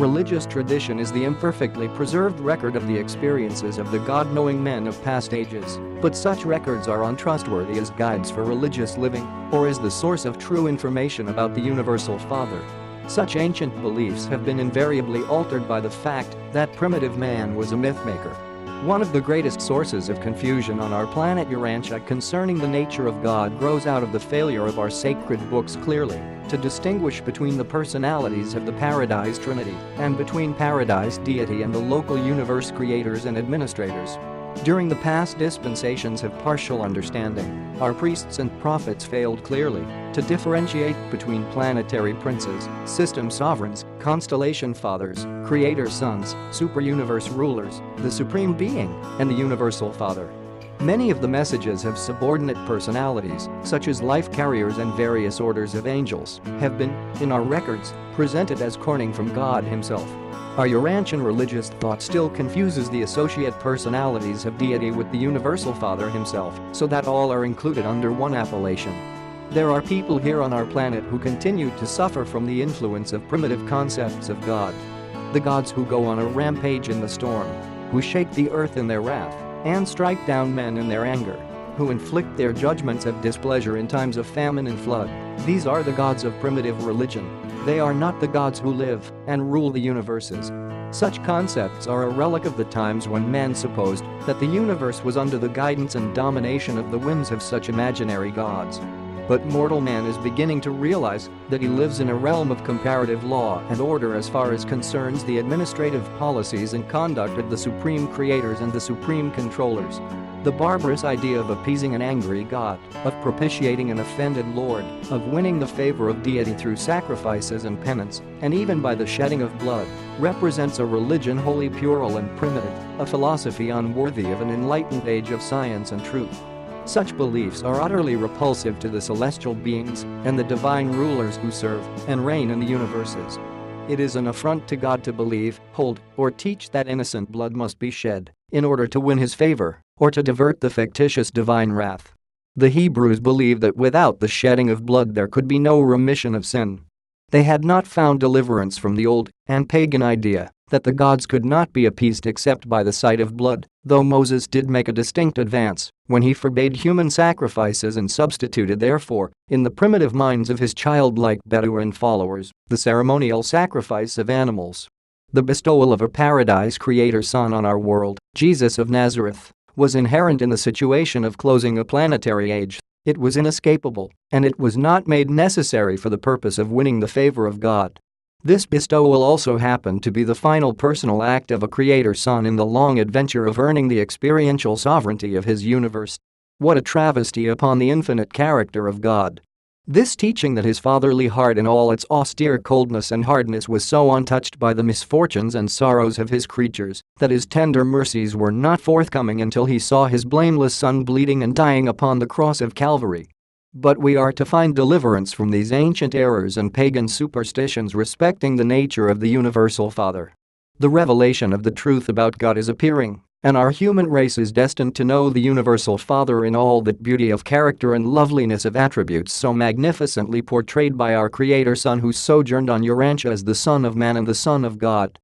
Religious tradition is the imperfectly preserved record of the experiences of the God-knowing men of past ages, but such records are untrustworthy as guides for religious living or as the source of true information about the Universal Father. Such ancient beliefs have been invariably altered by the fact that primitive man was a mythmaker. One of the greatest sources of confusion on our planet Urantia concerning the nature of God grows out of the failure of our sacred books clearly to distinguish between the personalities of the Paradise Trinity and between Paradise Deity and the local universe creators and administrators. During the past dispensations of partial understanding, our priests and prophets failed clearly to differentiate between planetary princes, system sovereigns, constellation fathers, creator sons, superuniverse rulers, the supreme being, and the universal father. Many of the messages have subordinate personalities, such as life carriers and various orders of angels, have been, in our records, presented as corning from God himself. Our Urantian religious thought still confuses the associate personalities of deity with the universal father himself, so that all are included under one appellation. There are people here on our planet who continue to suffer from the influence of primitive concepts of God. The gods who go on a rampage in the storm, who shake the earth in their wrath and strike down men in their anger, who inflict their judgments of displeasure in times of famine and flood. These are the gods of primitive religion. They are not the gods who live and rule the universes. Such concepts are a relic of the times when man supposed that the universe was under the guidance and domination of the whims of such imaginary gods. But mortal man is beginning to realize that he lives in a realm of comparative law and order as far as concerns the administrative policies and conduct of the supreme creators and the supreme controllers. The barbarous idea of appeasing an angry God, of propitiating an offended Lord, of winning the favor of deity through sacrifices and penance, and even by the shedding of blood, represents a religion wholly puerile and primitive, a philosophy unworthy of an enlightened age of science and truth. Such beliefs are utterly repulsive to the celestial beings and the divine rulers who serve and reign in the universes. It is an affront to God to believe, hold, or teach that innocent blood must be shed in order to win his favor or to divert the fictitious divine wrath. The Hebrews believed that without the shedding of blood there could be no remission of sin. They had not found deliverance from the old and pagan idea that the gods could not be appeased except by the sight of blood, though Moses did make a distinct advance when he forbade human sacrifices and substituted therefore, in the primitive minds of his childlike Bedouin followers, the ceremonial sacrifice of animals. The bestowal of a paradise creator son on our world, Jesus of Nazareth, was inherent in the situation of closing a planetary age. It was inescapable, and it was not made necessary for the purpose of winning the favor of God. This bestowal also happened to be the final personal act of a creator son in the long adventure of earning the experiential sovereignty of his universe. What a travesty upon the infinite character of God! This teaching that his fatherly heart in all its austere coldness and hardness was so untouched by the misfortunes and sorrows of his creatures that his tender mercies were not forthcoming until he saw his blameless son bleeding and dying upon the cross of Calvary. But we are to find deliverance from these ancient errors and pagan superstitions respecting the nature of the Universal Father. The revelation of the truth about God is appearing, and our human race is destined to know the Universal Father in all that beauty of character and loveliness of attributes so magnificently portrayed by our Creator Son who sojourned on Urantia as the Son of Man and the Son of God.